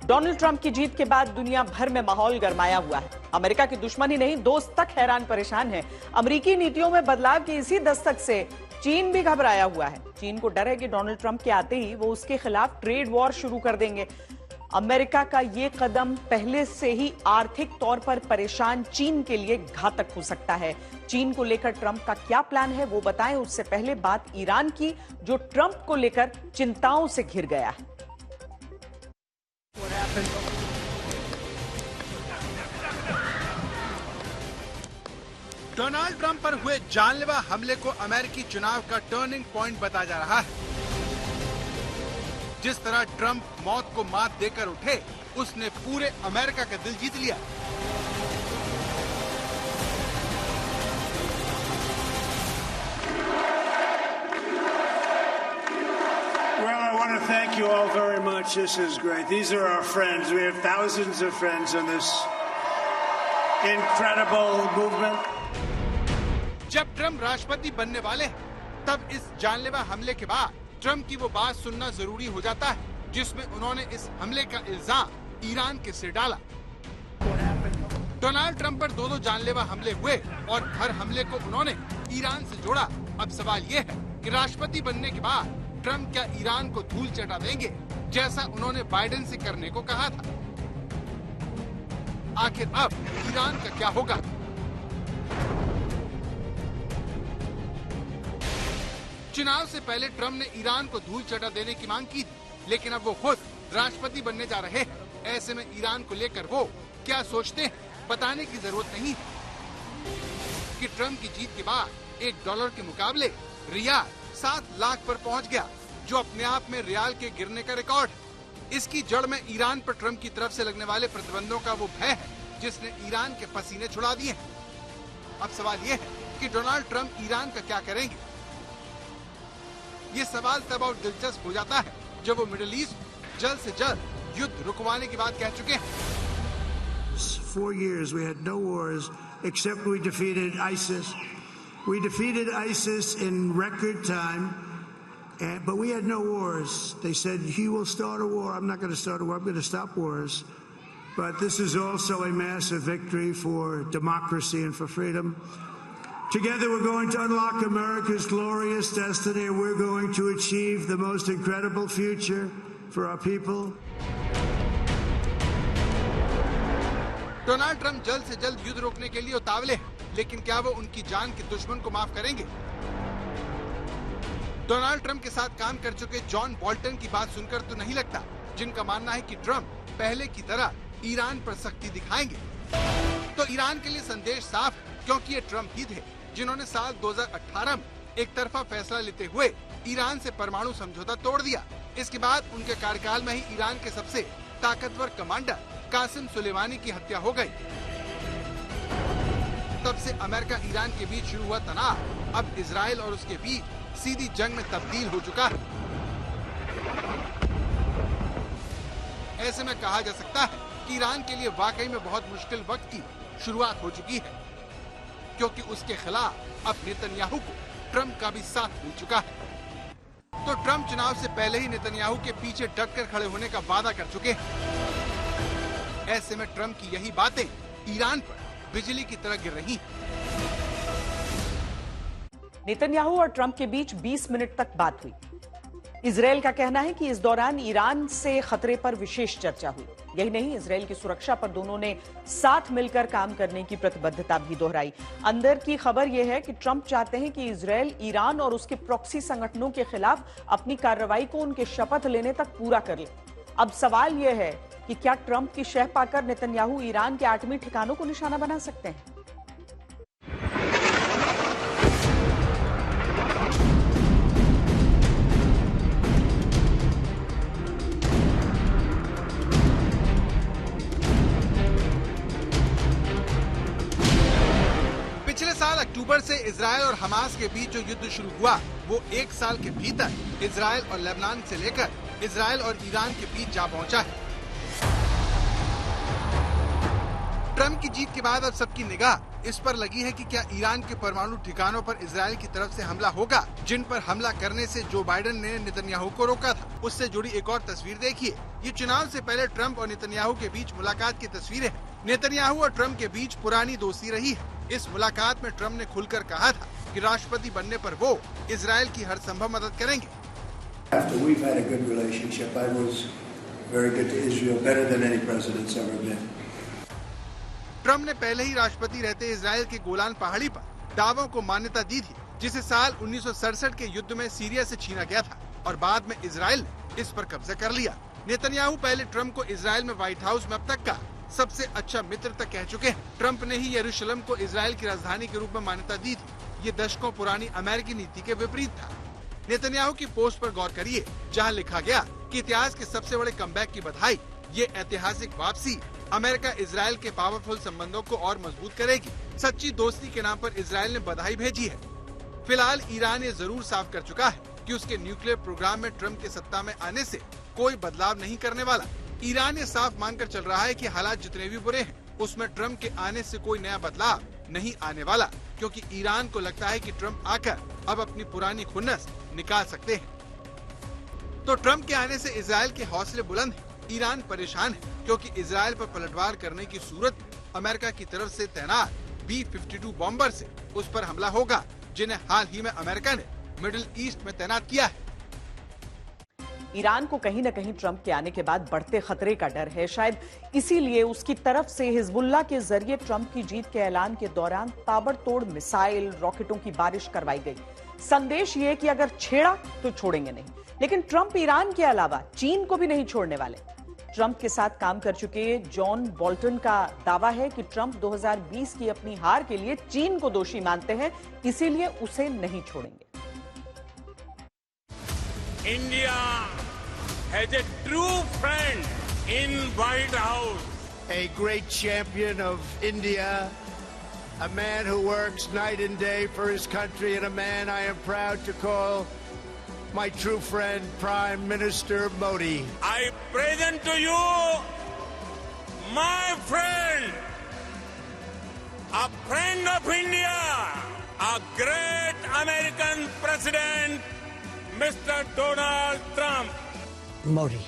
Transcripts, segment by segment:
Donald Trump की जीत के बाद दुनिया भर में माहौल गरमाया हुआ है। अमेरिका के दुश्मन ही नहीं, दोस्त तक हैरान परेशान है। अमेरिकी नीतियों में बदलाव की इसी दस्तक से चीन भी घबराया हुआ है। चीन को डर है कि डोनाल्ड ट्रंप के आते ही वो उसके खिलाफ ट्रेड वॉर शुरू कर देंगे। अमेरिका का ये कदम पहले से ही आर्थिक तौर पर परेशान चीन के लिए घातक हो सकता है। चीन को लेकर ट्रंप का क्या प्लान है वो बताएं, उससे पहले बात ईरान की, जो ट्रंप को लेकर चिंताओं से घिर गया है। डोनाल्ड ट्रंप पर हुए जानलेवा हमले को अमेरिकी चुनाव का टर्निंग पॉइंट बताया जा रहा है। जिस तरह ट्रंप मौत को मात देकर उठे, उसने पूरे अमेरिका का दिल जीत लिया। Well, I want to thank you all very much. This is great. These are our friends. We have thousands of friends in this incredible movement. जब ट्रंप राष्ट्रपति बनने वाले हैं, तब इस जानलेवा हमले के बाद ट्रंप की वो बात सुनना जरूरी हो जाता है, जिसमें उन्होंने इस हमले का इल्जाम ईरान के सिर डाला। डोनाल्ड ट्रंप पर दो जानलेवा हमले हुए और हर हमले को उन्होंने ईरान से जोड़ा। अब सवाल ये है कि राष्ट्रपति बनने के बाद ट्रंप क्या ईरान को धूल चटा देंगे, जैसा उन्होंने बाइडेन से करने को कहा था। आखिर अब ईरान का क्या होगा? चुनाव से पहले ट्रंप ने ईरान को धूल चटा देने की मांग की थी, लेकिन अब वो खुद राष्ट्रपति बनने जा रहे हैं। ऐसे में ईरान को लेकर वो क्या सोचते हैं, बताने की जरूरत नहीं कि ट्रंप की जीत के बाद $1 के मुकाबले रियाल 7 लाख पर पहुंच गया, जो अपने आप में रियाल के गिरने का रिकॉर्ड है। इसकी जड़ में ईरान पर ट्रंप की तरफ से लगने वाले प्रतिबंधों का वो भय है, जिसने ईरान के पसीने छुड़ा दिए हैं। अब सवाल ये है कि डोनाल्ड ट्रंप ईरान का क्या करेंगे। ये सवाल तब और दिलचस्प हो जाता है जब वो मिडिल ईस्ट जल्द से जल्द युद्ध रुकवाने की बात कह चुके हैं। 4 years we had no wars except we defeated ISIS. We defeated ISIS in record time, but we had no wars. They said, he will start a war. I'm not going to start a war. I'm going to stop wars. But this is also a massive victory for democracy and for freedom. Together we're going to unlock America's glorious destiny, and we're going to achieve the most incredible future for our people. Donald Trump जल्द से जल्द युद्ध रोकने के लिए उतावले हैं, लेकिन क्या वो उनकी जान के दुश्मन को माफ करेंगे? डोनाल्ड ट्रंप के साथ काम कर चुके जॉन बोल्टन की बात सुनकर तो नहीं लगता, जिनका मानना है कि ट्रंप पहले की तरह ईरान पर सख्ती दिखाएंगे। तो ईरान के लिए संदेश साफ है, क्योंकि ये ट्रंप ही थे जिन्होंने साल 2018 में एक तरफा फैसला लेते हुए ईरान से परमाणु समझौता तोड़ दिया। इसके बाद उनके कार्यकाल में ही ईरान के सबसे ताकतवर कमांडर कासिम सुलेमानी की हत्या हो गई। तब से अमेरिका ईरान के बीच शुरू हुआ तनाव अब इजराइल और उसके बीच सीधी जंग में तब्दील हो चुका है। ऐसे में कहा जा सकता है कि ईरान के लिए वाकई में बहुत मुश्किल वक्त की शुरुआत हो चुकी है, क्योंकि उसके खिलाफ अब नेतन्याहू को ट्रंप का भी साथ मिल चुका है। तो ट्रंप चुनाव से पहले ही नेतन्याहू के पीछे डटकर खड़े होने का वादा कर चुके हैं। ऐसे में ट्रंप की यही बातें ईरान पर बिजली की तरह गिर रही हैं। नेतन्याहू और ट्रंप के बीच 20 मिनट तक बात हुई। इजरायल का कहना है कि इस दौरान ईरान से खतरे पर विशेष चर्चा हुई। यही नहीं, इजरायल की सुरक्षा पर दोनों ने साथ मिलकर काम करने की प्रतिबद्धता भी दोहराई। अंदर की खबर यह है कि ट्रंप चाहते हैं कि इजरायल ईरान और उसके प्रॉक्सी संगठनों के खिलाफ अपनी कार्रवाई को उनके शपथ लेने तक पूरा कर ले। अब सवाल यह है कि क्या ट्रंप की शह पाकर नेतन्याहू ईरान के एटमी ठिकानों को निशाना बना सकते हैं? पिछले साल अक्टूबर से इजरायल और हमास के बीच जो युद्ध शुरू हुआ, वो 1 साल के भीतर इजरायल और लेबनान से लेकर इजरायल और ईरान के बीच जा पहुंचा है। ट्रम्प की जीत के बाद अब सबकी निगाह इस पर लगी है कि क्या ईरान के परमाणु ठिकानों पर इजरायल की तरफ से हमला होगा, जिन पर हमला करने से जो बाइडेन ने नेतन्याहू को रोका था। उससे जुड़ी एक और तस्वीर देखिए। ये चुनाव से पहले ट्रम्प और नेतन्याहू के बीच मुलाकात की तस्वीरें हैं। नेतन्याहू और ट्रम्प के बीच पुरानी दोस्ती रही है। इस मुलाकात में ट्रम्प ने खुलकर कहा था कि राष्ट्रपति बनने पर वो इजरायल की हर संभव मदद करेंगे। We've had a good relationship. I was very good to Israel, better than any president's ever been. Trump ने पहले ही राष्ट्रपति रहते इजरायल के गोलान पहाड़ी पर दावों को मान्यता दी थी, जिसे साल 1967 के युद्ध में सीरिया से छीना गया था और बाद में इजरायल ने इस पर कब्जा कर लिया। नेतन्याहू पहले ट्रम्प को इजरायल में व्हाइट हाउस में अब तक का सबसे अच्छा मित्र तक कह चुके हैं। ट्रम्प ने ही यरूशलेम को इजरायल की राजधानी के रूप में मान्यता दी थी। ये दशकों पुरानी अमेरिकी नीति के विपरीत था। नेतन्याहू की पोस्ट पर गौर करिए, जहां लिखा गया कि इतिहास के सबसे बड़े कमबैक की बधाई। ये ऐतिहासिक वापसी अमेरिका इजरायल के पावरफुल संबंधों को और मजबूत करेगी। सच्ची दोस्ती के नाम पर इजरायल ने बधाई भेजी है। फिलहाल ईरान ये जरूर साफ कर चुका है कि उसके न्यूक्लियर प्रोग्राम में ट्रम्प के सत्ता में आने से कोई बदलाव नहीं करने वाला। ईरान ये साफ मानकर चल रहा है कि हालात जितने भी बुरे हैं, उसमें ट्रम्प के आने से कोई नया बदलाव नहीं आने वाला, क्योंकि ईरान को लगता है कि ट्रम्प आकर अब अपनी पुरानी खुन्नस निकाल सकते हैं। तो ट्रम्प के आने से इजरायल के हौसले बुलंद हैं। ईरान परेशान है क्योंकि इजरायल पर पलटवार करने की सूरत में अमेरिका की तरफ से तैनात B-52 बॉम्बर से उस पर हमला होगा, जिन्हें हाल ही में अमेरिका ने मिडिल ईस्ट में तैनात किया है। ईरान को कहीं न कहीं ट्रंप के आने के बाद बढ़ते खतरे का डर है। शायद इसीलिए उसकी तरफ से हिजबुल्लाह के जरिए ट्रंप की जीत के ऐलान के दौरान ताबड़तोड़ मिसाइल, रॉकेटों की बारिश करवाई गई। संदेश ये कि अगर छेड़ा तो छोड़ेंगे नहीं। लेकिन ट्रंप ईरान के अलावा चीन को भी नहीं छोड़ने वाले। ट्रंप के साथ काम कर चुके जॉन बोल्टन का दावा है कि ट्रंप 2020 की अपनी हार के लिए चीन को दोषी मानते हैं, इसीलिए उसे नहीं छोड़ेंगे। India has a true friend in White House. A great champion of India, a man who works night and day for his country, and a man I am proud to call my true friend, Prime Minister Modi. I present to you my friend, a friend of India, a great American president, Mr. Donald Trump. Modi,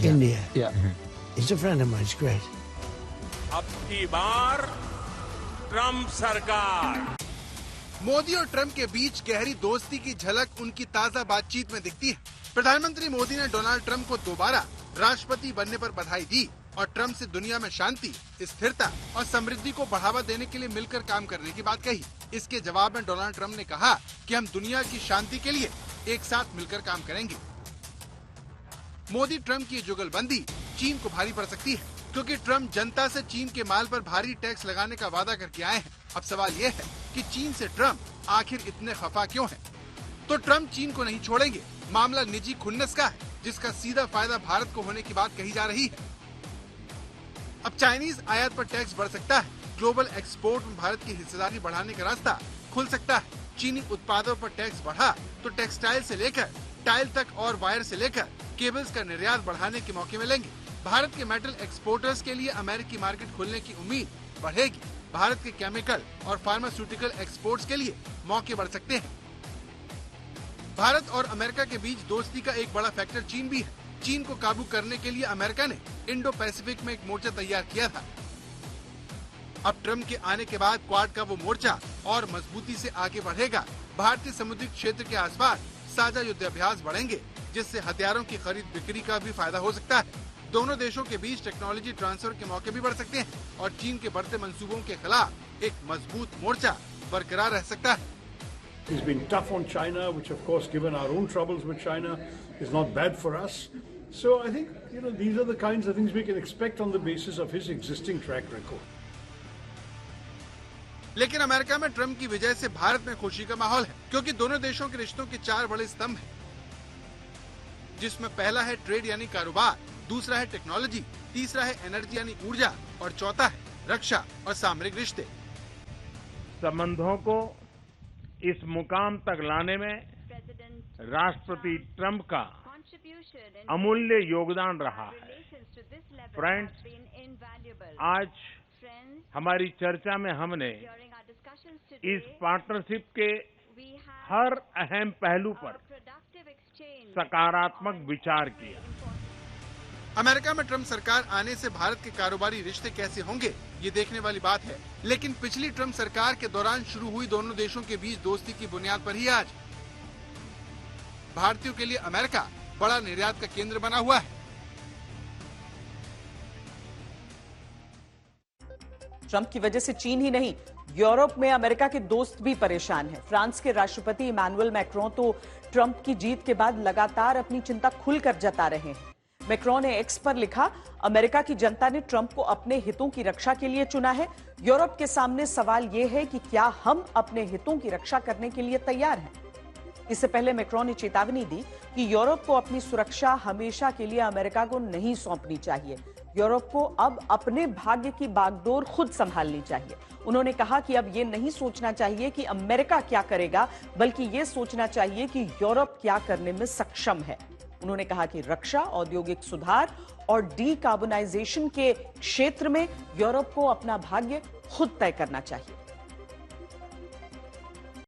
India. Yeah. He's a friend of mine. It's great. अब की बार Trump सरकार। मोदी और Trump के बीच गहरी दोस्ती की झलक उनकी ताजा बातचीत में दिखती है। प्रधानमंत्री मोदी ने डोनाल्ड ट्रंप को दोबारा राष्ट्रपति बनने पर बधाई दी और ट्रंप से दुनिया में शांति, स्थिरता और समृद्धि को बढ़ावा देने के लिए मिलकर काम करने की बात कही। इसके जवाब में डोनाल्ड ट्रंप ने कहा कि हम दुनिया की शांति के लिए एक साथ मिलकर काम करेंगे। मोदी ट्रंप की जुगलबंदी चीन को भारी पड़ सकती है, क्योंकि ट्रंप जनता से चीन के माल पर भारी टैक्स लगाने का वादा करके आए हैं। अब सवाल ये है कि चीन से ट्रंप आखिर इतने खफा क्यों हैं? तो ट्रंप चीन को नहीं छोड़ेंगे। मामला निजी खुन्नस का है, जिसका सीधा फायदा भारत को होने की बात कही जा रही है। अब चाइनीज आयात पर टैक्स बढ़ सकता है। ग्लोबल एक्सपोर्ट में भारत की हिस्सेदारी बढ़ाने का रास्ता खुल सकता है। चीनी उत्पादों पर टैक्स बढ़ा तो टेक्सटाइल से लेकर टाइल तक और वायर से लेकर केबल्स का निर्यात बढ़ाने के मौके मिलेंगे। भारत के मेटल एक्सपोर्टर्स के लिए अमेरिकी मार्केट खुलने की उम्मीद बढ़ेगी। भारत के केमिकल और फार्मास्यूटिकल एक्सपोर्ट्स के लिए मौके बढ़ सकते हैं। भारत और अमेरिका के बीच दोस्ती का एक बड़ा फैक्टर चीन भी है। चीन को काबू करने के लिए अमेरिका ने इंडो पैसिफिक में एक मोर्चा तैयार किया था। अब ट्रंप के आने के बाद क्वाड का वो मोर्चा और मजबूती से आगे बढ़ेगा। भारतीय समुद्री क्षेत्र के आसपास साझा युद्धाभ्यास बढ़ेंगे, जिससे हथियारों की खरीद बिक्री का भी फायदा हो सकता है। दोनों देशों के बीच टेक्नोलॉजी ट्रांसफर के मौके भी बढ़ सकते हैं और चीन के बढ़ते मंसूबों के खिलाफ एक मजबूत मोर्चा बरकरार रह सकता है। He's been tough on China, which of course, given our own troubles with China, is not bad for us. So I think, these are the kinds of things we can expect on the basis of his existing track record. लेकिन America में Trump की विजय से भारत में खुशी का माहौल है, क्योंकि दोनों देशों के रिश्तों के 4 बड़े स्तंभ हैं, जिसमें पहला है ट्रेड यानी कारोबार, दूसरा है टेक्नोलॉजी, तीसरा है एनर्जी यानी ऊर्जा और चौथा है रक्षा और सामरिक रिश्ते। संबंधों को इस मुकाम तक लाने में राष्ट्रपति ट्रंप का अमूल्य योगदान रहा है। फ्रेंड्स, आज हमारी चर्चा में हमने इस पार्टनरशिप के हर अहम पहलू पर सकारात्मक विचार किया। अमेरिका में ट्रम्प सरकार आने से भारत के कारोबारी रिश्ते कैसे होंगे, ये देखने वाली बात है। लेकिन पिछली ट्रम्प सरकार के दौरान शुरू हुई दोनों देशों के बीच दोस्ती की बुनियाद पर ही आज भारतीयों के लिए अमेरिका बड़ा निर्यात का केंद्र बना हुआ है। ट्रंप की वजह से चीन ही नहीं, यूरोप में अमेरिका के दोस्त भी परेशान हैं। फ्रांस के राष्ट्रपति इमैनुअल मैक्रों तो ट्रंप की जीत के बाद लगातार अपनी चिंता खुलकर जता रहे हैं। मैक्रों ने एक्स पर लिखा, अमेरिका की जनता ने ट्रंप को अपने हितों की रक्षा के लिए चुना है। यूरोप के सामने सवाल यह है कि क्या हम अपने हितों की रक्षा करने के लिए तैयार हैं। इससे पहले मैक्रों ने चेतावनी दी कि यूरोप को अपनी सुरक्षा हमेशा के लिए अमेरिका को नहीं सौंपनी चाहिए। यूरोप को अब अपने भाग्य की बागडोर खुद संभालनी चाहिए। उन्होंने कहा कि अब यह नहीं सोचना चाहिए कि अमेरिका क्या करेगा, बल्कि यह सोचना चाहिए कि यूरोप क्या करने में सक्षम है। उन्होंने कहा कि रक्षा, औद्योगिक सुधार और डीकार्बोनाइजेशन के क्षेत्र में यूरोप को अपना भाग्य खुद तय करना चाहिए।